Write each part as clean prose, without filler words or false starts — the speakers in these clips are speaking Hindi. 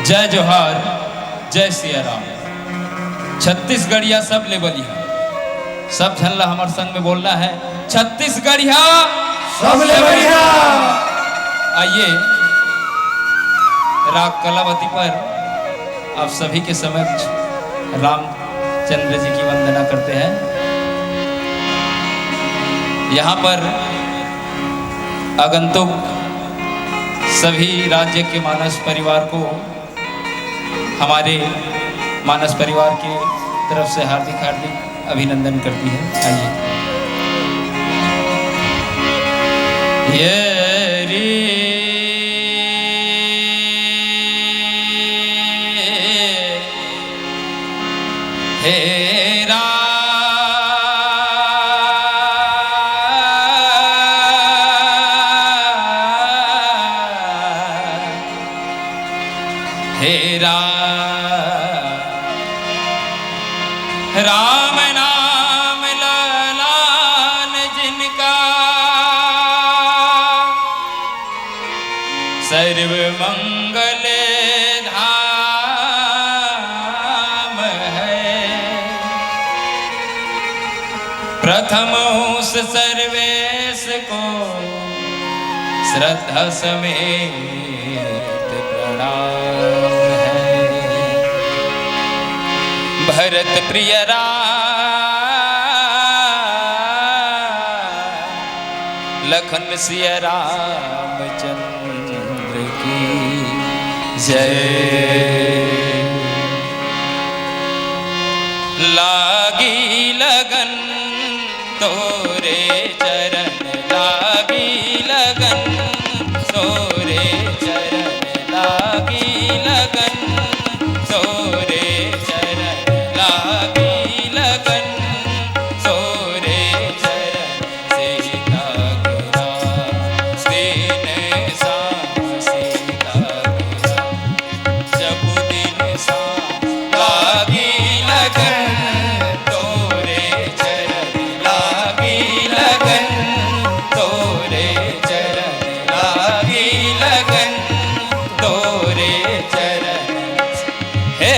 जय जोहार, जय सिया राम। छत्तीसगढ़िया सब ले बलिया, सब झल्ला हमारे संग में बोलना है। छत्तीसगढ़िया सब ले बलिया। आइए राग कलावती पर आप सभी के समक्ष रामचंद्र जी की वंदना करते हैं। यहाँ पर आगंतुक सभी राज्य के मानस परिवार को हमारे मानस परिवार की तरफ से हार्दिक हार्दिक अभिनंदन करती है। आइए ये रे हेरा हेरा राम नाम ललान जिनका सर्व मंगल धाम है। प्रथम उस सर्वेश को श्रद्धा समेत प्रणाम है। भरत प्रिय लखन सिय रामचंद्र की जय। लागी लगन तोरे चरण, लागी लगन तोरे चरण, लागी लगन तोरे चरण, लागी लगन तोरे चरण। सीता गुरा दिन सा, सीता गुरा जब दिन सा, लागी लगन तोरे चरण, लागी लगन तोरे चरण, लागी लगन तोरे चरण। हे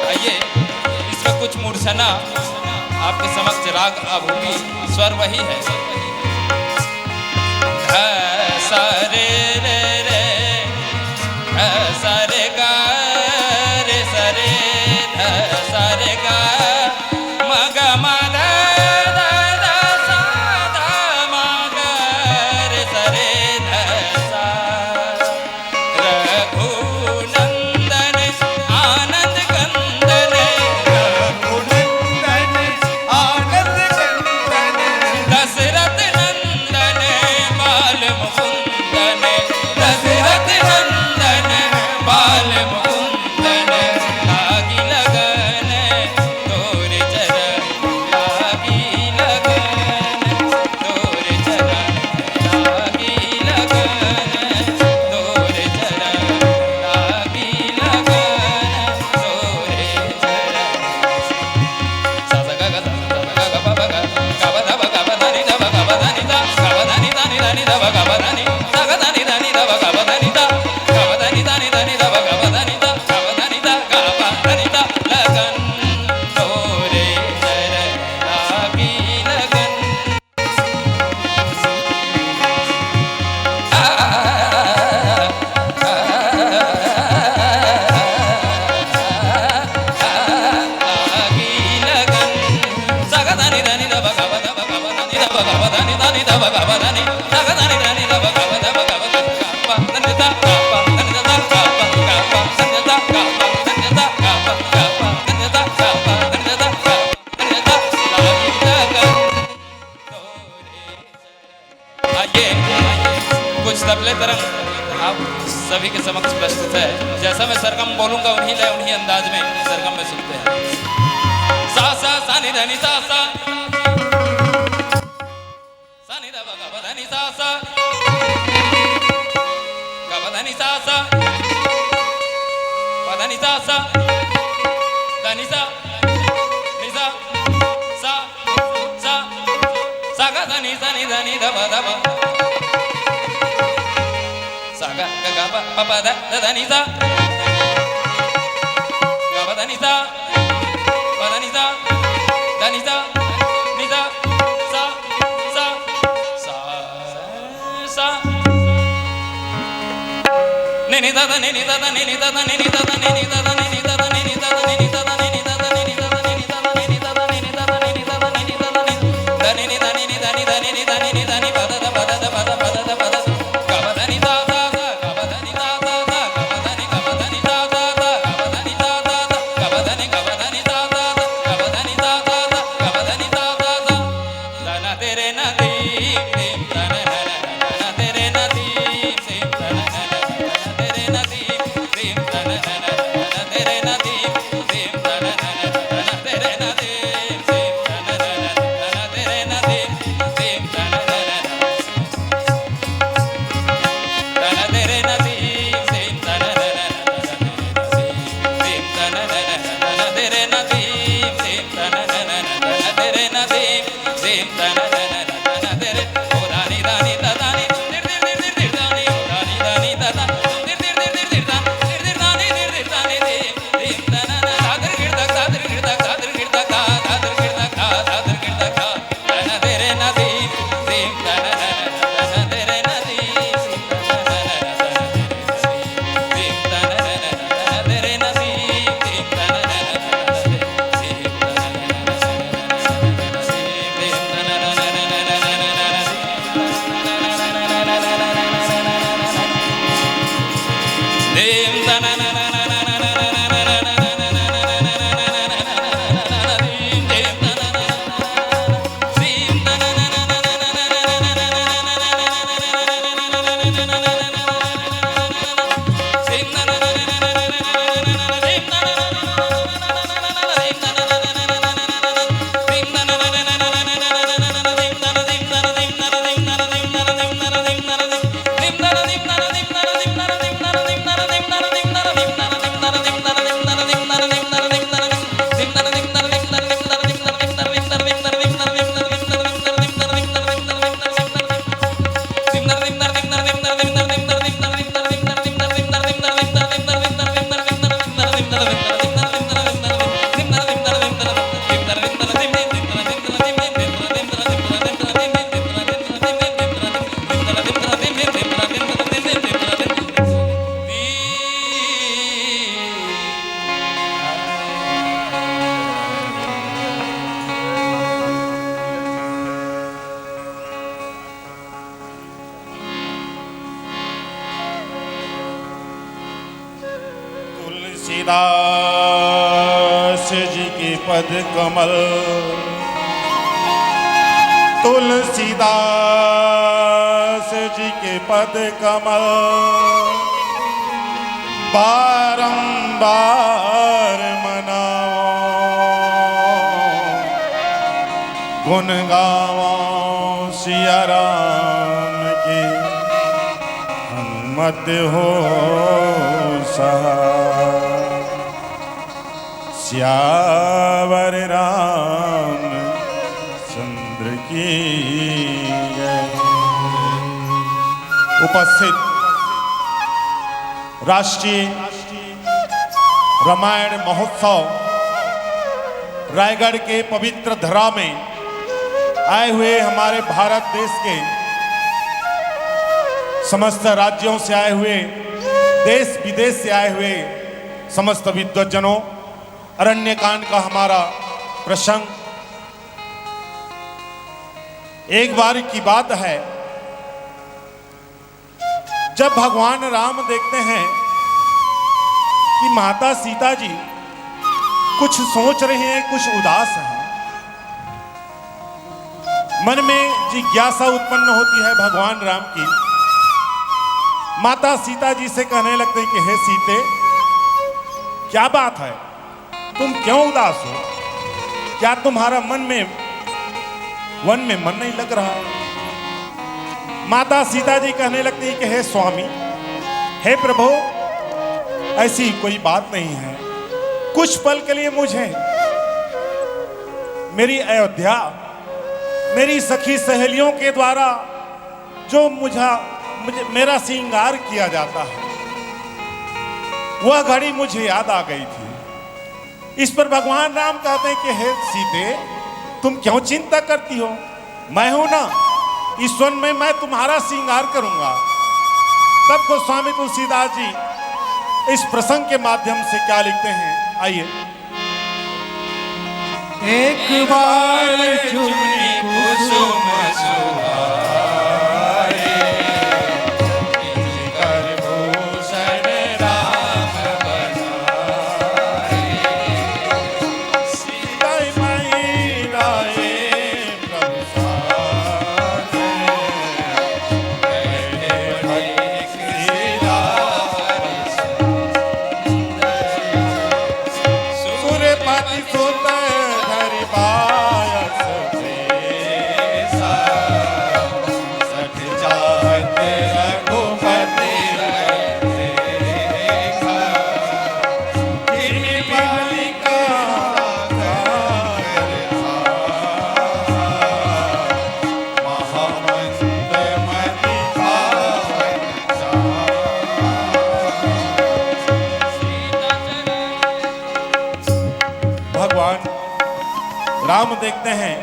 आइए इसमें कुछ मूर्छना आपके समक्ष राग आभूमि स्वर वही है। सारे रे रे सारे गा रे सरे सारे गा मग मद दा सा दा मग रे सरे सा। रघुनंदन आनंद कंदन, रघुनंदन आनंद कंदन, दशरथ नंदन बाल मुकुंदन, मैं सरगम बोलूंगा उन्हीं लय उन्हीं अंदाज में सरगम में सुनते हैं। सा सा सा नि ध नि सा सा सा नि ध ब ग ब ध नि सा सा ग ब ध नि सा सा प ध नि सा सा ध नि सा नि सा सा सा सा ग ध नि ध ब ध ब सा ग ग ग प प प ध ध नि सा ग ब ध नि सा प ध नि सा ध नि सा नि सा सा सा सा सा नि नि ध ध नि नि ध ध नि नि ध ध नि नि ध ध नि नि ध ध नि नि ध ध नि नि ध ध नि नि ध ध नि नि ध ध नि नि ध ध नि नि ध ध नि नि ध ध नि नि ध ध नि नि ध ध नि नि ध ध नि ध नि नि ध नि नि ध नि ध नि नि ध नि नि ध नि प ध ध प ध ध प ध प ध ध प ध ग ब ध नि सा सा सा ग ब ध नि सा सा सा ग ब ध नि सा सा सा ग ब ध नि सा सा सा ग ब ध नि सा सा सा ग ब ध नि सा सा सा ग ब ध नि सा सा सा ग ब ध नि सा सा सा ध न तेरे नदी प्रेम ध न न न तेरे नदी प्रेम ध न न तेरे नदी प्रेम ध न न तेरे नदी प्रेम ध न न तेरे नदी प्रेम ध न न तेरे नदी प्रेम ध न न तेरे नदी प्रेम ध न न तेरे नदी प्रेम ध न न तेरे नदी प्रेम ध न न तेरे ओ दानी दानी दानी दिर दिर दिर दिर दिर दानी ओ दानी दानी दादा दिर दिर दिर दिर दिर दानी दिर दिर दानी दिर दिर दानी दे प्रेम ध न न दादर गिरदा दादर गिरदा दादर गिरदा का दादर गिरदा का दादर गिरदा का ध न तेरे नदी प्रेम ध न न तेरे नदी प्रेम ध न तेरे नदी प्रेम ध न तुलसीदास जी के पद कमल तुलसीदास जी के पद कमल बारंबार मनाओ गुण गाओ सिया राम की मत हो श्यावर राम चंद्र की उपस्थित राष्ट्रीय रामायण महोत्सव रायगढ़ के पवित्र धरा में आए हुए हमारे भारत देश के समस्त राज्यों से आए हुए देश विदेश से आए हुए समस्त विद्वज्जनों अरण्यकांड का हमारा प्रसंग एक बार की बात है जब भगवान राम देखते हैं कि माता सीता जी कुछ सोच रहे हैं कुछ उदास हैं मन में जिज्ञासा उत्पन्न होती है भगवान राम की माता सीता जी से कहने लगते हैं कि हे सीते क्या बात है? तुम क्यों उदास हो? क्या तुम्हारा वन में मन नहीं लग रहा है? माता सीता जी कहने लगती कि हे स्वामी, हे प्रभु, ऐसी कोई बात नहीं है। कुछ पल के लिए मुझे मेरी अयोध्या, मेरी सखी सहेलियों के द्वारा जो मुझे मेरा श्रृंगार किया जाता है, वह घड़ी मुझे याद आ गई थी। इस पर भगवान राम कहते हैं कि हे सीते, तुम क्यों चिंता करती हो? मैं हूं ना, इस वन में मैं तुम्हारा श्रृंगार करूंगा। तब गोस्वामी तुलसीदास जी इस प्रसंग के माध्यम से क्या लिखते हैं, आइए। एक बार चुनी कुसुम सुहाए, कर भूषण राम बनाए। सीता माई राये प्रभु साजे, सूर्यपति सुत धरि बायस बेसा, सठ चाहत रघुपति देखा। गिरि बालिका महामंद मति पावन भगवान राम देखते हैं,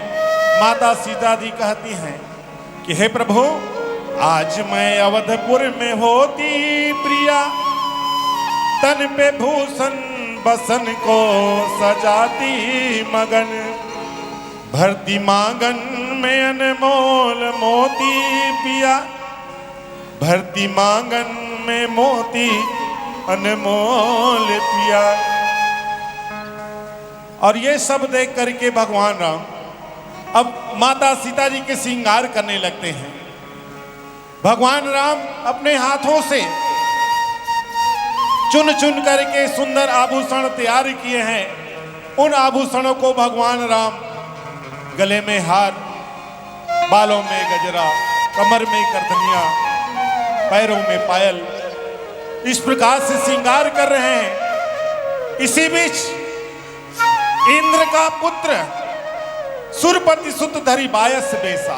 माता सीता जी कहती हैं कि हे प्रभु, आज मैं अवधपुर में होती प्रिया, तन पे भूषण बसन को सजाती मगन, भरती मांगन में अनमोल मोती पिया, भरती मांगन में मोती अनमोल पिया। और ये सब देख करके भगवान राम अब माता सीता जी के श्रृंगार करने लगते हैं। भगवान राम अपने हाथों से चुन चुन करके सुंदर आभूषण तैयार किए हैं। उन आभूषणों को भगवान राम गले में हार, बालों में गजरा, कमर में करधनिया, पैरों में पायल, इस प्रकार से श्रृंगार कर रहे हैं। इसी बीच इंद्र का पुत्र सुरपति सुत धरि बायस बेसा,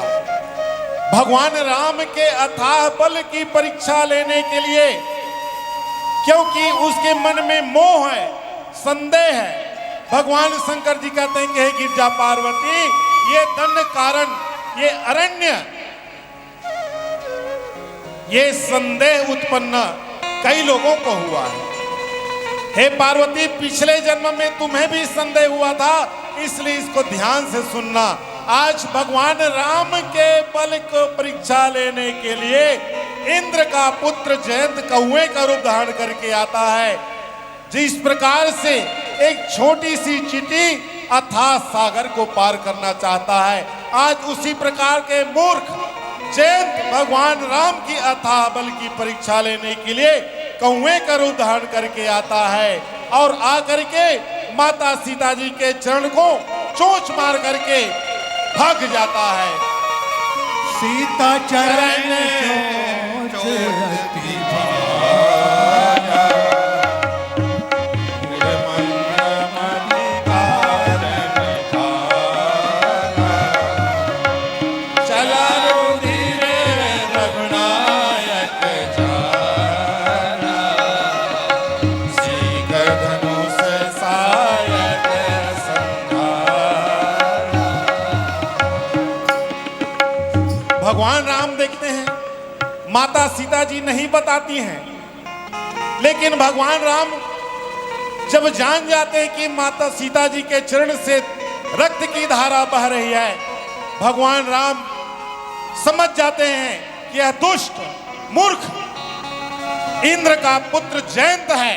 भगवान राम के अथाह बल की परीक्षा लेने के लिए, क्योंकि उसके मन में मोह है, संदेह है, भगवान शंकर जी कहते हैं कि हे गिरजा पार्वती, ये दंड कारण, ये अरण्य, ये संदेह उत्पन्न कई लोगों को हुआ है। हे पार्वती, पिछले जन्म में तुम्हें भी संदेह हुआ था, इसलिए इसको ध्यान से सुनना। आज भगवान राम के बल को परीक्षा लेने के लिए इंद्र का पुत्र जयंत कौवे का रूप धारण करके आता है। जिस प्रकार से एक छोटी सी चींटी अथाह सागर को पार करना चाहता है, आज उसी प्रकार के मूर्ख जयंत भगवान राम की अथाह बल की परीक्षा लेने के लिए कौवे का रूप धारण करके आता है और आकर के माता सीता जी के चरण को चोंच मार करके भाग जाता है। सीता चरण चोंच भाया, चला भगवान राम देखते हैं, माता सीता जी नहीं बताती हैं, लेकिन भगवान राम जब जान जाते हैं कि माता सीता जी के चरण से रक्त की धारा बह रही है, भगवान राम समझ जाते हैं कि यह दुष्ट मूर्ख इंद्र का पुत्र जयंत है,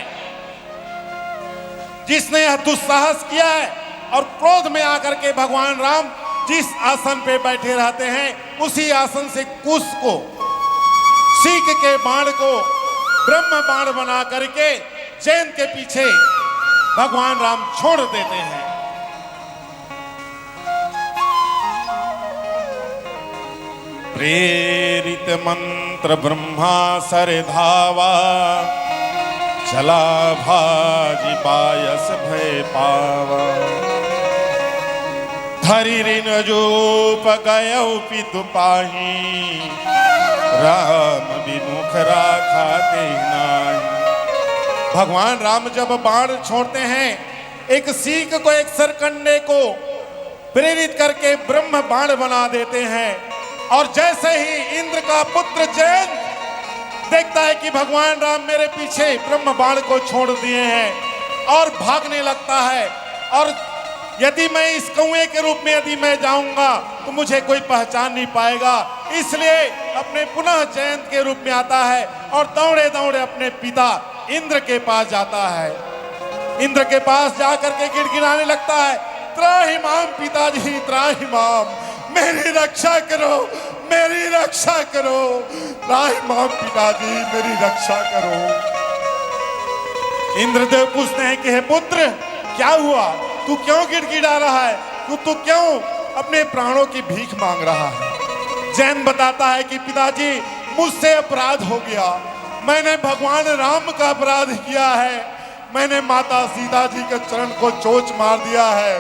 जिसने यह दुस्साहस किया है। और क्रोध में आकर के भगवान राम जिस आसन पे बैठे रहते हैं, उसी आसन से कुश को, सीक के बाण को ब्रह्म बाण बना करके जयंत के पीछे भगवान राम छोड़ देते हैं। प्रेरित मंत्र ब्रह्मा सर धावा, चला भाजी पायस भय पावा। धरि ऋण जोप गयौ पितु पाही, राम विमुख राखा ते नाही। भगवान राम जब बाण छोड़ते हैं, एक सीख को, एक सरकंडे को प्रेरित करके ब्रह्म बाण बना देते हैं। और जैसे ही इंद्र का पुत्र जयंत देखता है कि भगवान राम मेरे पीछे ब्रह्म बाण को छोड़ दिए हैं और भागने लगता है, और यदि मैं इस कौए के रूप में यदि मैं जाऊंगा तो मुझे कोई पहचान नहीं पाएगा, इसलिए अपने पुनः जयंत के रूप में आता है और दौड़े दौड़े अपने पिता इंद्र के पास जाता है। इंद्र के पास जाकर के गिड़गिड़ाने लगता है, त्राहिमाम पिताजी त्राहिमाम, मेरी रक्षा करो, मेरी रक्षा करो, त्राहिमाम पिताजी मेरी रक्षा करो। इंद्रदेव पूछते हैं कि हे पुत्र क्या हुआ, तू क्यों गिड़गिड़ा रहा है, तू क्यों अपने प्राणों की भीख मांग रहा है। जैन बताता है कि पिताजी मुझसे अपराध हो गया, मैंने भगवान राम का अपराध किया है, मैंने माता सीता जी के चरण को चोच मार दिया है।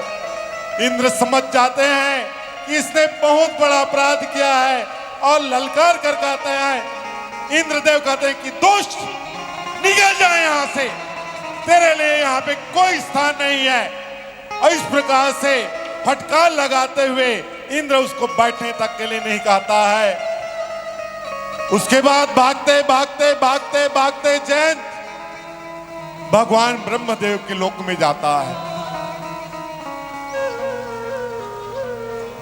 इंद्र समझ जाते हैं कि इसने बहुत बड़ा अपराध किया है और ललकार कर कहते हैं, इंद्रदेव कहते हैं कि दुष्ट निकल जाए यहां से, तेरे लिए यहाँ पे कोई स्थान नहीं है। और इस प्रकार से फटकार लगाते हुए इंद्र उसको बैठने तक के लिए नहीं कहता है। उसके बाद भागते भागते भागते भागते जयंत भगवान ब्रह्मदेव के लोक में जाता है।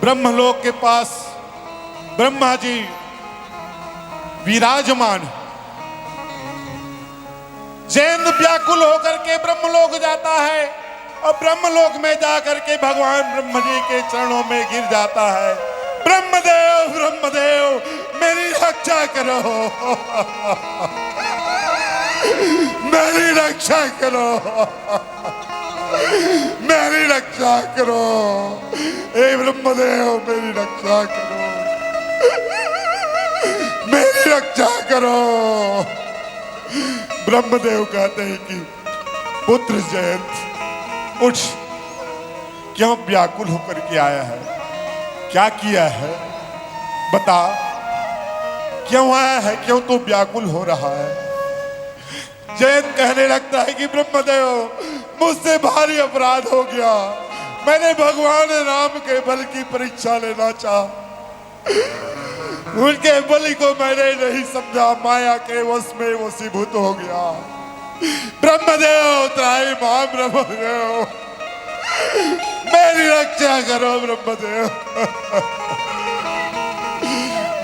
ब्रह्मलोक के पास ब्रह्मा जी विराजमान। जयंत व्याकुल होकर के ब्रह्मलोक जाता है और ब्रह्मलोक में जाकर के भगवान ब्रह्म जी के चरणों में गिर जाता है। ब्रह्मदेव ब्रह्मदेव मेरी रक्षा करो, मेरी रक्षा करो, मेरी रक्षा करो, हे ब्रह्मदेव मेरी रक्षा करो, मेरी रक्षा करो। ब्रह्मदेव कहते हैं कि पुत्र जयंत उठ, क्यों व्याकुल होकर के आया है, क्या किया है बता, क्यों आया है, क्यों तू व्याकुल हो रहा है। जयंत कहने लगता है कि ब्रह्मदेव मुझसे भारी अपराध हो गया, मैंने भगवान राम के बल की परीक्षा लेना चाहा, उनके बलि को मैंने नहीं समझा, माया के वश में वशीभूत हो गया। ब्रह्मदेव त्राहिमाम ब्रह्मदेव मेरी रक्षा करो ब्रह्मदेव।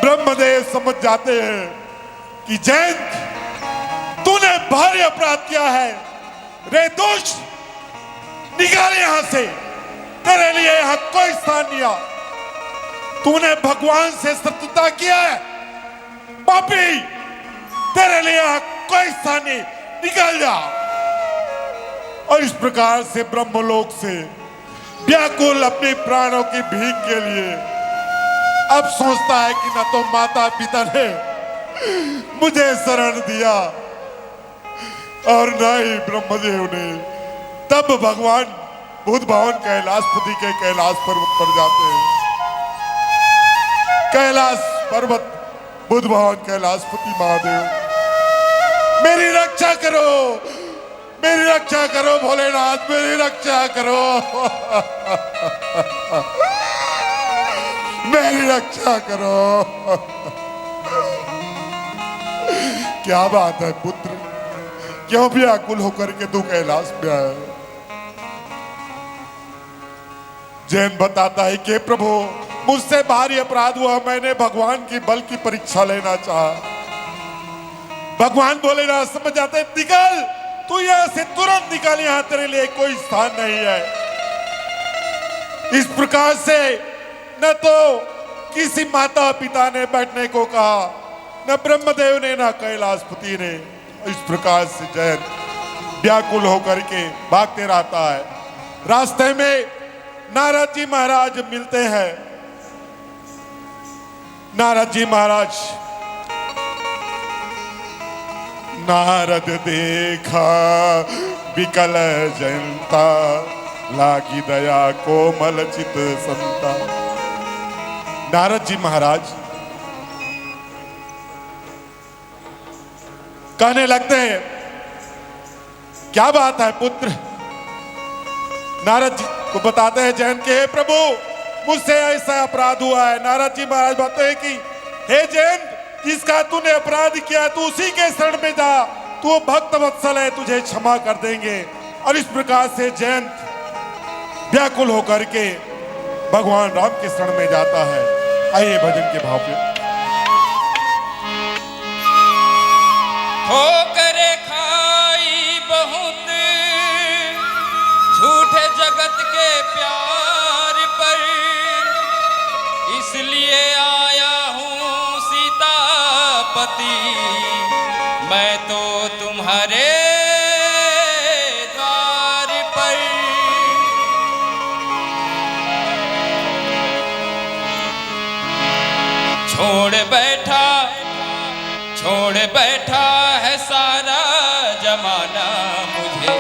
ब्रह्मदेव समझ जाते हैं कि जयंत तूने भारी अपराध किया है, रे दुष्ट निकाल यहां से, तेरे लिए यहां कोई स्थान नहीं है, तूने भगवान से शत्रुता किया है, पापी तेरे लिए यहां कोई स्थान नहीं, निकल जा। और इस प्रकार से ब्रह्मलोक से व्याकुल अपने प्राणों की भीख के लिए अब सोचता है कि न तो माता पिता ने मुझे शरण दिया और न ही ब्रह्मदेव ने। तब भगवान बुद्ध भवन कैलाशपति के कैलाश पर्वत पर जाते हैं। कैलाश पर्वत बुद्ध भवन कैलाशपति महादेव मेरी रक्षा करो, मेरी रक्षा करो भोलेनाथ, मेरी रक्षा करो, मेरी रक्षा करो। क्या बात है पुत्र, क्यों व्याकुल होकर के तू कैलाश में आया। जैन बताता है कि प्रभु मुझसे भारी अपराध हुआ, मैंने भगवान की बल की परीक्षा लेना चाहा। भगवान बोले ना, समझ जाते निकल, तू यहां से तुरंत निकल, यहां तेरे लिए कोई स्थान नहीं है। इस प्रकार से न तो किसी माता पिता ने बैठने को कहा, न ब्रह्मदेव ने, न कैलाशपति ने। इस प्रकार से जयंत व्याकुल होकर के भागते रहता है। रास्ते में नारद जी महाराज मिलते हैं। नारद जी महाराज, नारद देखा विकल जनता, लागी दया कोमल चित संता। नारद जी महाराज कहने लगते हैं, क्या बात है पुत्र? नारद जी को बताते हैं जैन के, हे प्रभु मुझसे ऐसा अपराध हुआ है। नारद जी महाराज बताते हैं कि हे जैन, जिसका तूने अपराध किया तू उसी के शरण में जा, तू भक्त वत्सल है, तुझे क्षमा कर देंगे। और इस प्रकार से जैन व्याकुल होकर के भगवान राम के शरण में जाता है। आइए भजन के भाव पे। ठोकरे खाई बहुत झूठे जगत के प्यार पर, इसलिए आया हूँ सीतापति, मैं तो तुम्हारे द्वार पर। छोड़ बैठा है सारा जमाना मुझे,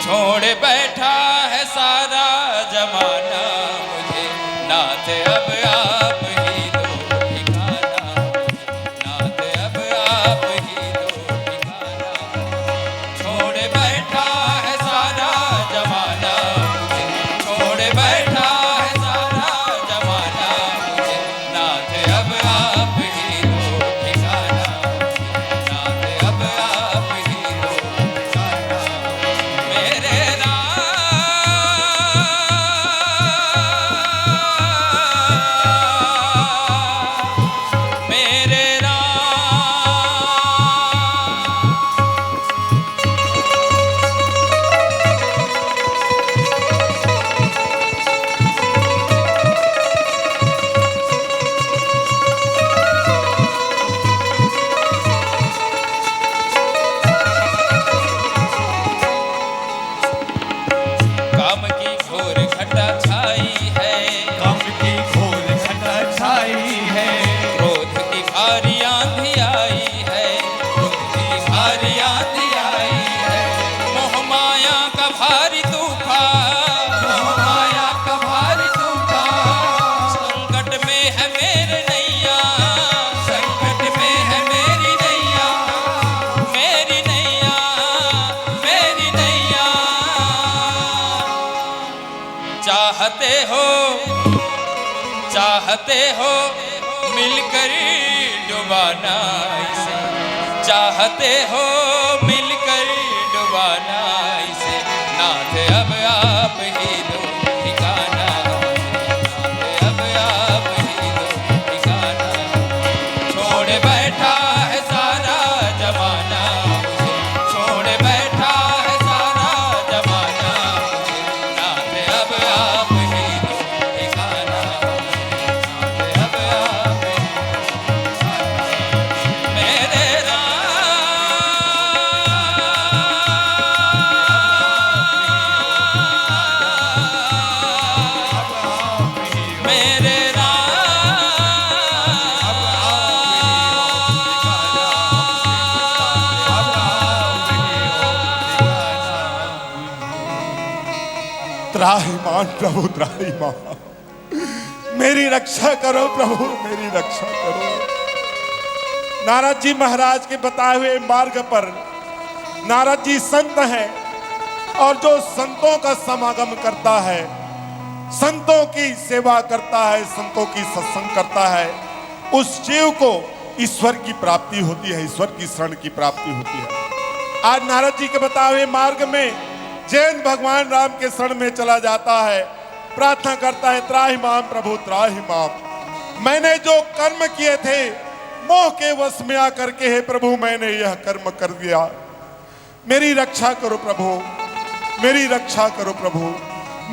छोड़ बैठा है सारा जमाना मुझे, नाथ अब आप ही दो ठिकाना, नाथ अब आप ही दो ठिकाना। छोड़ बैठा है सारा जमाना मुझे, छोड़ बैठा है सारा जमाना मुझे, नाथ अब आप ही दो ठिकाना, नाथ अब आप ही दो ठिकाना। मेरे काम की घोर घटा छाई है, कम की घोर घटा छाई है, क्रोध की भारी आंधी आई है, क्रोध की भारी आंधी आई है, मोह माया का भारी तूफान, मोह माया का भारी तूफान, संकट में है मेरे नैया, संकट में है मेरी नैया, मेरी नैया, मेरी नैया। चाहते हो मिलकर डुबाना इसे, चाहते हो मिलकर डुबाना इसे, नाथ अब आप ही दो ठिकाना, नाथ अब आप ही दो ठिकाना। छोड़ बैठा है सारा जमाना मुझे, छोड़ बैठा है सारा जमाना मुझे, नाथ अब आप ही दो ठिकाना, नाथ अब आप ही दो ठिकाना। मेरे मेरे त्राहिमाम प्रभु त्राहिमाम, मेरी रक्षा करो प्रभु, मेरी रक्षा करो। नारद जी महाराज के बताए हुए मार्ग पर नारद जी संत हैं, और जो संतों का समागम करता है, संतों की सेवा करता है, संतों की सत्संग करता है, उस जीव को ईश्वर की प्राप्ति होती है, ईश्वर की शरण की प्राप्ति होती है। आज नारद जी के बताए हुए मार्ग में जैन भगवान राम के शरण में चला जाता है, प्रार्थना करता है, त्राहिमाम प्रभु त्राहिमाम। मैंने जो कर्म किए थे मोह के वश में आकर के, हे प्रभु मैंने यह कर्म कर दिया, मेरी रक्षा करो प्रभु, मेरी रक्षा करो प्रभु।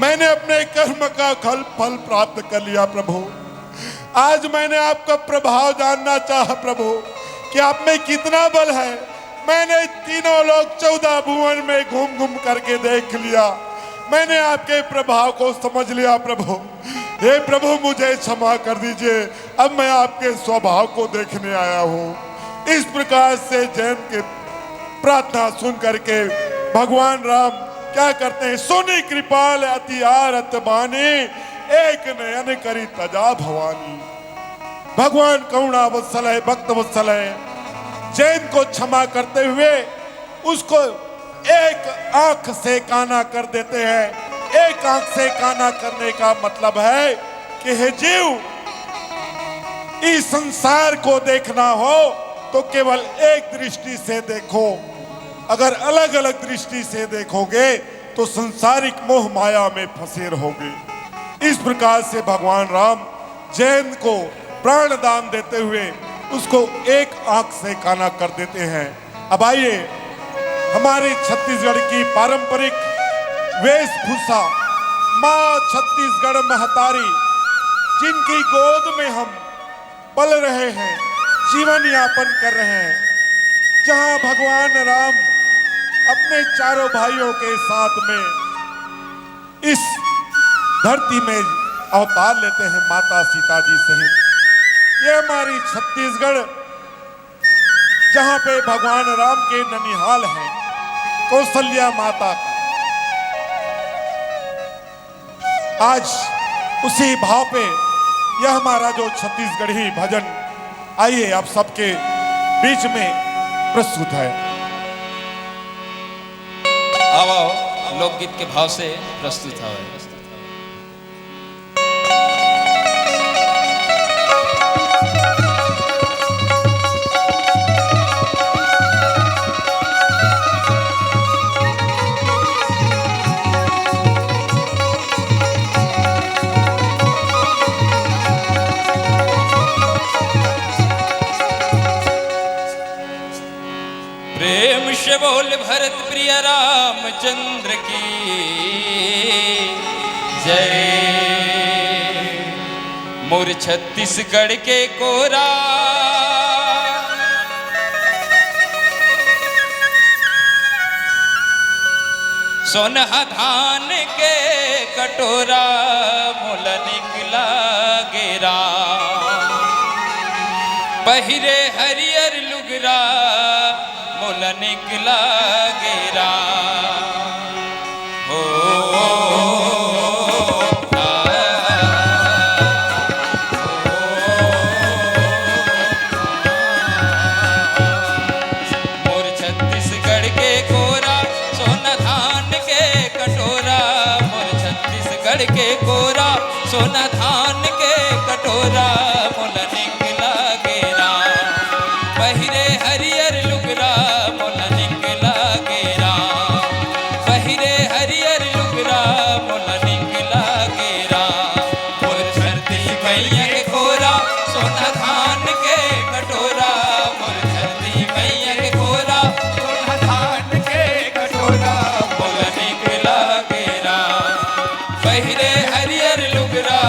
मैंने अपने कर्म का फल प्राप्त कर लिया प्रभु। आज मैंने आपका प्रभाव जानना चाहा प्रभु, कि आप में कितना बल है, मैंने तीनों लोग 14 भुवन में घूम घूम करके देख लिया। मैंने आपके प्रभाव को समझ लिया प्रभु। हे प्रभु मुझे क्षमा कर दीजिए, अब मैं आपके स्वभाव को देखने आया हूँ। इस प्रकार से जैन के प्रार्थना सुन करके भगवान राम क्या करते हैं, सुनी कृपाल अति आरत बानी, एक नयन करी तजा भवानी। भगवान करुणा वत्सल है, भक्त वत्सल है। जैन को क्षमा करते हुए उसको एक आंख से काना कर देते हैं। एक आंख से काना करने का मतलब है कि हे जीव, इस संसार को देखना हो तो केवल एक दृष्टि से देखो। अगर अलग अलग दृष्टि से देखोगे तो संसारिक मोह माया में फंसे रहोगे। इस प्रकार से भगवान राम जैन को प्राण दान देते हुए उसको एक आंख से काना कर देते हैं। अब आइए, हमारे छत्तीसगढ़ की पारंपरिक वेशभूषा माँ छत्तीसगढ़ महतारी, जिनकी गोद में हम पल रहे हैं, जीवन यापन कर रहे हैं, जहां भगवान राम अपने चारों भाइयों के साथ में इस धरती में अवतार लेते हैं माता सीता जी सहित। ये हमारी छत्तीसगढ़, जहां पे भगवान राम के ननिहाल हैं, कौशल्या माता का, आज उसी भाव पे यह हमारा जो छत्तीसगढ़ी भजन, आइए आप सबके बीच में प्रस्तुत है। आओ लोकगीत के भाव से प्रस्तुत है। प्रेम से बोल भरत प्रिय रामचंद्र की जय। मोर छत्तीसगढ़ के कोरा सोनहा धान के कटोरा मोल निकला गेरा। पहिरे हरियर लुगरा मोल निकला गेरा। हो मोर छत्तीसगढ़ के कोरा सोना धान के कटोरा। मोर छत्तीसगढ़ के कोरा सोना धान के कटोरा मोल निकला गेरा। पहिरे हरियर लुगरा मोल निकला गेरा। पहिरे हरियर लुगरा मोल निकला गेरा। मोर धरती मैया के कोरा सोना धान के कटोरा। मोर धरती मैया के कोरा सोना धान के कटोरा मोल निकला गेरा। पहिरे हरियर लुगरा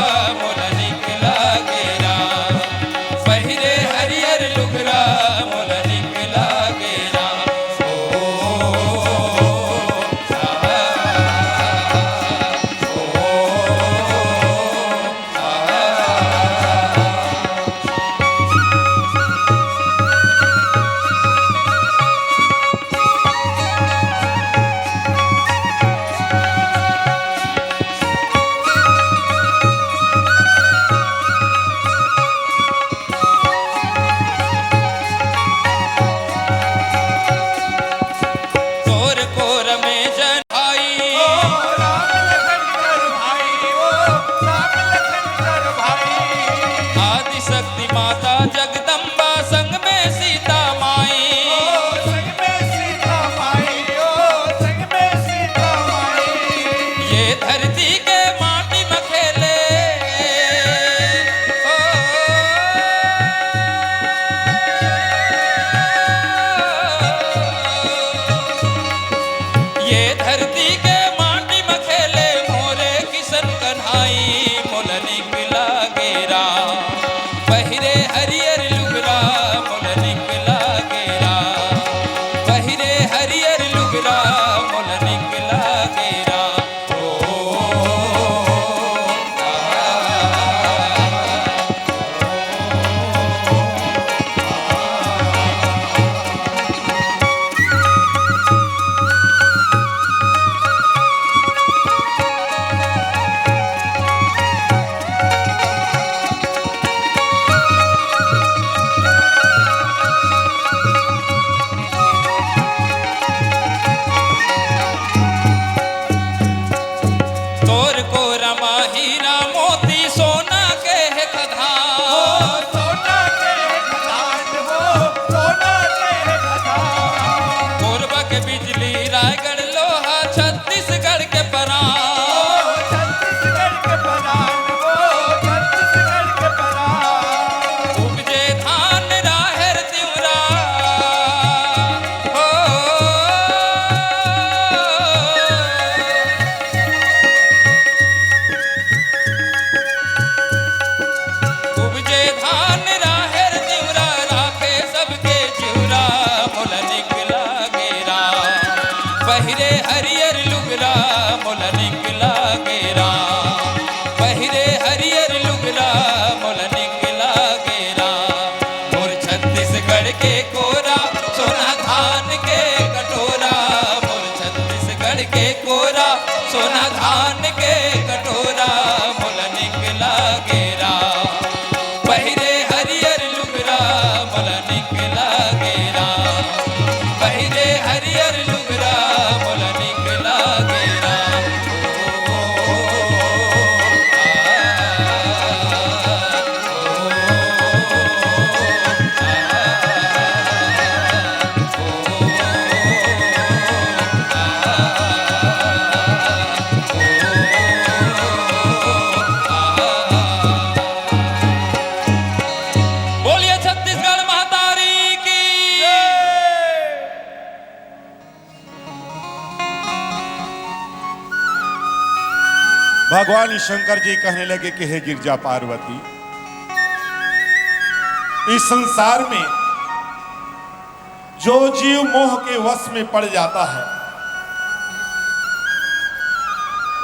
मोल निकला गेरा पहिरे हरियर लुगरा मोल निकला गेरा मोर छत्तीसगढ़ के कोरा सोना धान के कटोरा मोर छत्तीसगढ़ के कोरा सोना धान के कटोरा मोल निकला गेरा पहिरे हरियर लुगरा मोल निकला गेरा पहिरे हरियर लुगरा मोल निकला गेरा बोलिए छत्तीसगढ़ महातारी की भगवान शंकर जी कहने लगे कि हे गिरजा पार्वती, इस संसार में जो जीव मोह के वश में पड़ जाता है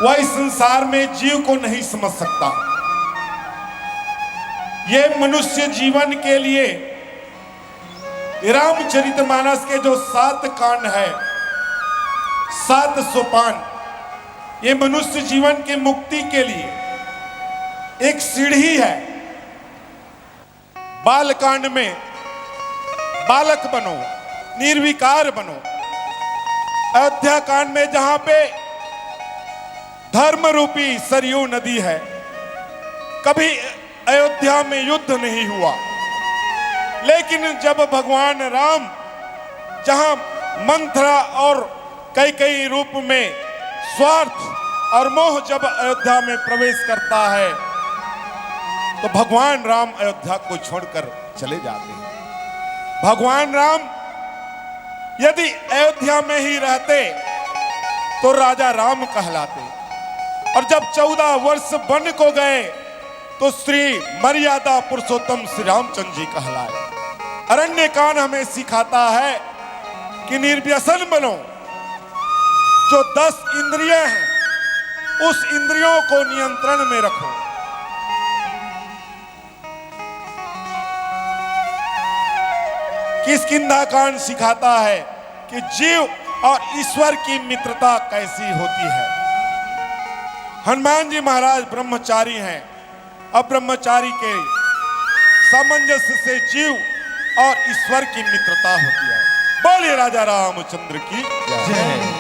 वह इस संसार में जीव को नहीं समझ सकता। ये मनुष्य जीवन के लिए रामचरितमानस के जो 7 कांड है, 7 सोपान, ये मनुष्य जीवन के मुक्ति के लिए एक सीढ़ी है। बालकांड में बालक बनो, निर्विकार बनो। अयोध्या कांड में जहां पे धर्म रूपी सरयू नदी है, कभी अयोध्या में युद्ध नहीं हुआ, लेकिन जब भगवान राम जहां मंथरा और कई रूप में स्वार्थ और मोह जब अयोध्या में प्रवेश करता है तो भगवान राम अयोध्या को छोड़कर चले जाते हैं। भगवान राम यदि अयोध्या में ही रहते तो राजा राम कहलाते, और जब 14 वर्ष वन को गए तो श्री मर्यादा पुरुषोत्तम श्री रामचंद्र जी कहलाए। अरण्य कांड हमें सिखाता है कि निर्व्यसन बनो। जो 10 इंद्रियां हैं उस इंद्रियों को नियंत्रण में रखो। किष्किंधा कांड सिखाता है कि जीव और ईश्वर की मित्रता कैसी होती है। हनुमान जी महाराज ब्रह्मचारी हैं, और ब्रह्मचारी के सामंजस्य से जीव और ईश्वर की मित्रता होती है। बोलिए राजा रामचंद्र की जय।